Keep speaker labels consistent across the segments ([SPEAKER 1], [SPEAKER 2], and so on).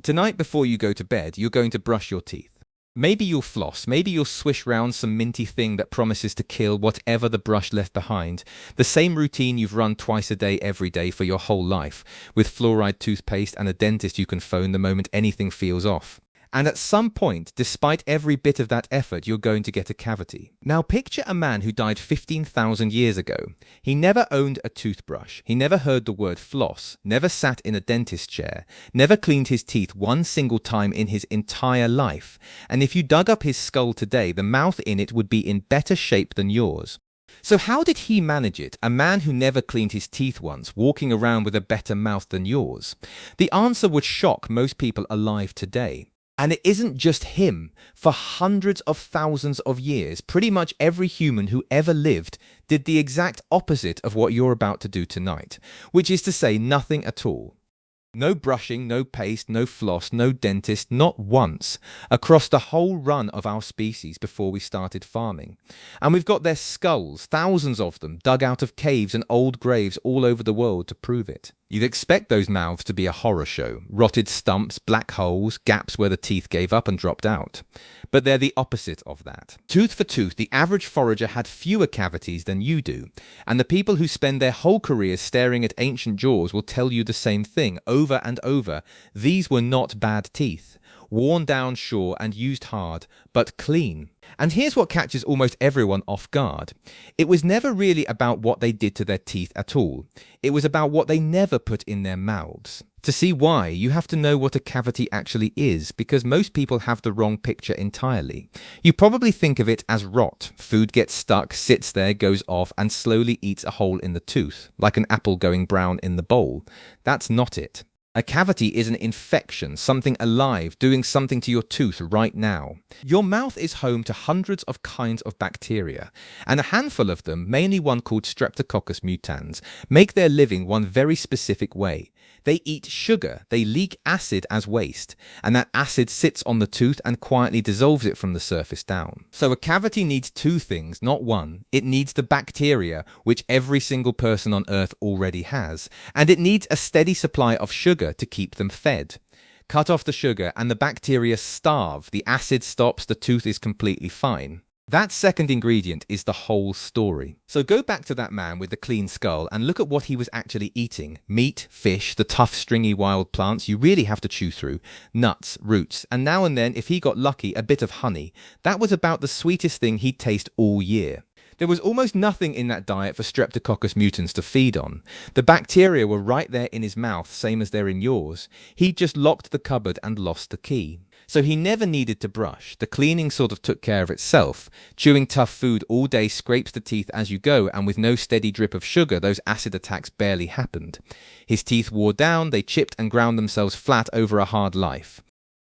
[SPEAKER 1] Tonight before you go to bed, you're going to brush your teeth. Maybe you'll floss, maybe you'll swish round some minty thing that promises to kill whatever the brush left behind. The same routine you've run twice a day every day for your whole life, with fluoride toothpaste and a dentist you can phone the moment anything feels off. And at some point, despite every bit of that effort, you're going to get a cavity. Now picture a man who died 15,000 years ago. He never owned a toothbrush, he never heard the word floss, never sat in a dentist chair, never cleaned his teeth one single time in his entire life. And if you dug up his skull today, the mouth in it would be in better shape than yours. So how did he manage it, a man who never cleaned his teeth once, walking around with a better mouth than yours? The answer would shock most people alive today. And it isn't just him. For hundreds of thousands of years, pretty much every human who ever lived did the exact opposite of what you're about to do tonight, which is to say nothing at all. No brushing, no paste, no floss, no dentist, not once, across the whole run of our species before we started farming. And we've got their skulls, thousands of them, dug out of caves and old graves all over the world to prove it. You'd expect those mouths to be a horror show, rotted stumps, black holes, gaps where the teeth gave up and dropped out. But they're the opposite of that. Tooth for tooth, the average forager had fewer cavities than you do, and the people who spend their whole careers staring at ancient jaws will tell you the same thing over and over. These were not bad teeth. Worn down, sure, and used hard, but clean. And here's what catches almost everyone off guard. It was never really about what they did to their teeth at all. It was about what they never put in their mouths. To see why, you have to know what a cavity actually is, because most people have the wrong picture entirely. You probably think of it as rot. Food gets stuck, sits there, goes off, and slowly eats a hole in the tooth, like an apple going brown in the bowl. That's not it. A cavity is an infection, something alive, doing something to your tooth right now. Your mouth is home to hundreds of kinds of bacteria, and a handful of them, mainly one called Streptococcus mutans, make their living one very specific way. They eat sugar, they leak acid as waste, and that acid sits on the tooth and quietly dissolves it from the surface down. So a cavity needs two things, not one. It needs the bacteria, which every single person on Earth already has, and it needs a steady supply of sugar to keep them fed. Cut off the sugar and the bacteria starve, the acid stops, the tooth is completely fine. That second ingredient is the whole story. So go back to that man with the clean skull and look at what he was actually eating. Meat, fish, the tough stringy wild plants you really have to chew through, nuts, roots, and now and then, if he got lucky, a bit of honey. That was about the sweetest thing he'd taste all year. There was almost nothing in that diet for Streptococcus mutans to feed on. The bacteria were right there in his mouth, same as they're in yours. He'd just locked the cupboard and lost the key. So he never needed to brush. The cleaning sort of took care of itself. Chewing tough food all day scrapes the teeth as you go, and with no steady drip of sugar, those acid attacks barely happened. His teeth wore down, they chipped and ground themselves flat over a hard life.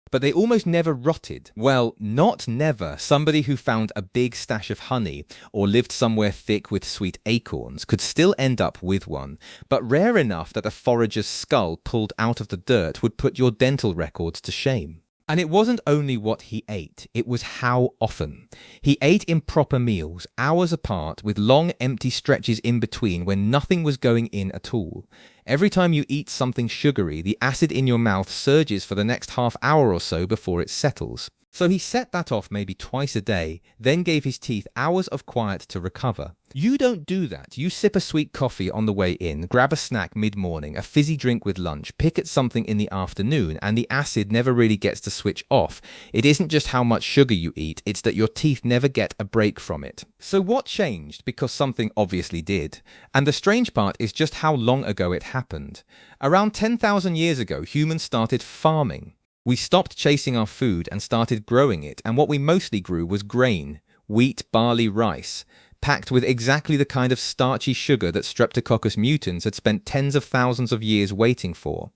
[SPEAKER 1] But they almost never rotted. Well, not never. Somebody who found a big stash of honey or lived somewhere thick with sweet acorns could still end up with one, but rare enough that a forager's skull pulled out of the dirt would put your dental records to shame. And it wasn't only what he ate, it was how often. He ate improper meals, hours apart, with long empty stretches in between when nothing was going in at all. Every time you eat something sugary, the acid in your mouth surges for the next half hour or so before it settles. So he set that off maybe twice a day, then gave his teeth hours of quiet to recover. You don't do that. You sip a sweet coffee on the way in, grab a snack mid-morning, a fizzy drink with lunch, pick at something in the afternoon, and the acid never really gets to switch off. It isn't just how much sugar you eat, it's that your teeth never get a break from it. So what changed? Because something obviously did. And the strange part is just how long ago it happened. Around 10,000 years ago, humans started farming. We stopped chasing our food and started growing it, and what we mostly grew was grain, wheat, barley, rice, packed with exactly the kind of starchy sugar that Streptococcus mutans had spent tens of thousands of years waiting for.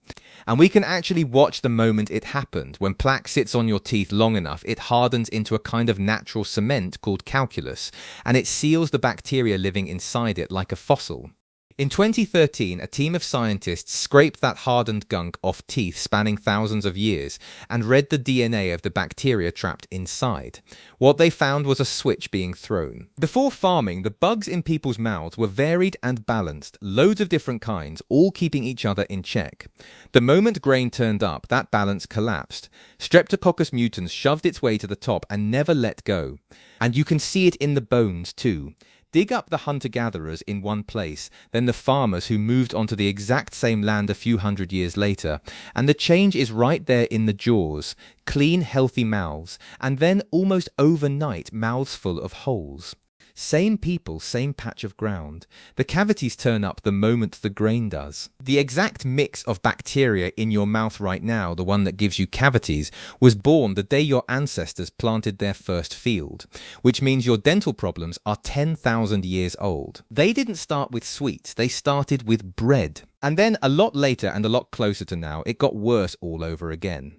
[SPEAKER 1] And we can actually watch the moment it happened. When plaque sits on your teeth long enough, it hardens into a kind of natural cement called calculus, and it seals the bacteria living inside it like a fossil. In 2013, a team of scientists scraped that hardened gunk off teeth spanning thousands of years and read the DNA of the bacteria trapped inside. What they found was a switch being thrown. Before farming, the bugs in people's mouths were varied and balanced, loads of different kinds, all keeping each other in check. The moment grain turned up, that balance collapsed. Streptococcus mutans shoved its way to the top and never let go. And you can see it in the bones too. Dig up the hunter-gatherers in one place, then the farmers who moved onto the exact same land a few hundred years later, and the change is right there in the jaws, clean, healthy mouths, and then almost overnight mouths full of holes. Same people, same patch of ground. The cavities turn up the moment the grain does. The exact mix of bacteria in your mouth right now, the one that gives you cavities, was born the day your ancestors planted their first field, which means your dental problems are 10,000 years old. They didn't start with sweets, they started with bread. And then a lot later and a lot closer to now, it got worse all over again.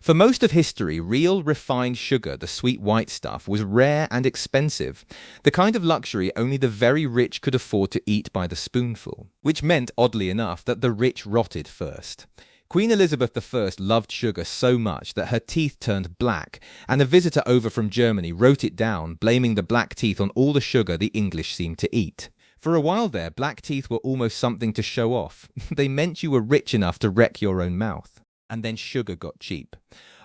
[SPEAKER 1] For most of history, real refined sugar, the sweet white stuff, was rare and expensive, the kind of luxury only the very rich could afford to eat by the spoonful, which meant, oddly enough, that the rich rotted first. Queen Elizabeth I loved sugar so much that her teeth turned black, and a visitor over from Germany wrote it down, blaming the black teeth on all the sugar the English seemed to eat. For a while there, black teeth were almost something to show off. They meant you were rich enough to wreck your own mouth. And then sugar got cheap.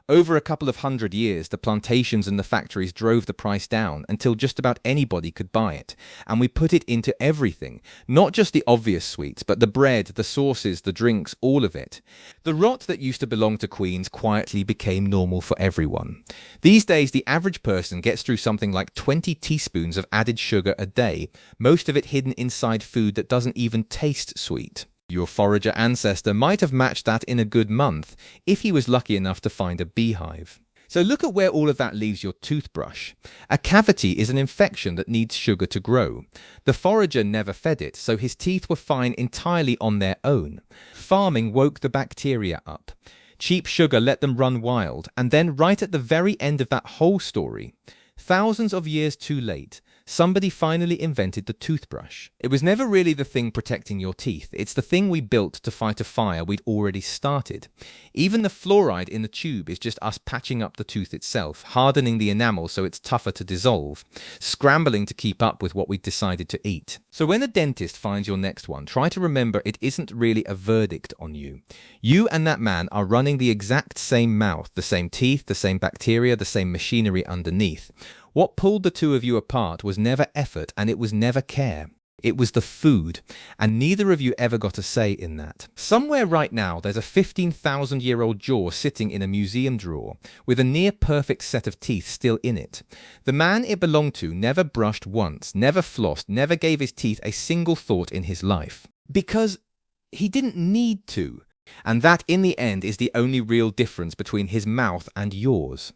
[SPEAKER 1] Over a couple of hundred years, the plantations and the factories drove the price down until just about anybody could buy it, and we put it into everything, not just the obvious sweets, but the bread, the sauces, the drinks, all of it. The rot that used to belong to queens quietly became normal for everyone. These days, the average person gets through something like 20 teaspoons of added sugar a day, most of it hidden inside food that doesn't even taste sweet. Your forager ancestor might have matched that in a good month, if he was lucky enough to find a beehive. So look at where all of that leaves your toothbrush. A cavity is an infection that needs sugar to grow. The forager never fed it, so his teeth were fine entirely on their own. Farming woke the bacteria up. Cheap sugar let them run wild, and then right at the very end of that whole story, thousands of years too late, somebody finally invented the toothbrush. It was never really the thing protecting your teeth. It's the thing we built to fight a fire we'd already started. Even the fluoride in the tube is just us patching up the tooth itself, hardening the enamel so it's tougher to dissolve, scrambling to keep up with what we'd decided to eat. So when a dentist finds your next one, try to remember it isn't really a verdict on you. You and that man are running the exact same mouth, the same teeth, the same bacteria, the same machinery underneath. What pulled the two of you apart was never effort, and it was never care. It was the food, and neither of you ever got a say in that. Somewhere right now there's a 15,000-year-old jaw sitting in a museum drawer, with a near-perfect set of teeth still in it. The man it belonged to never brushed once, never flossed, never gave his teeth a single thought in his life. Because he didn't need to. And that, in the end, is the only real difference between his mouth and yours.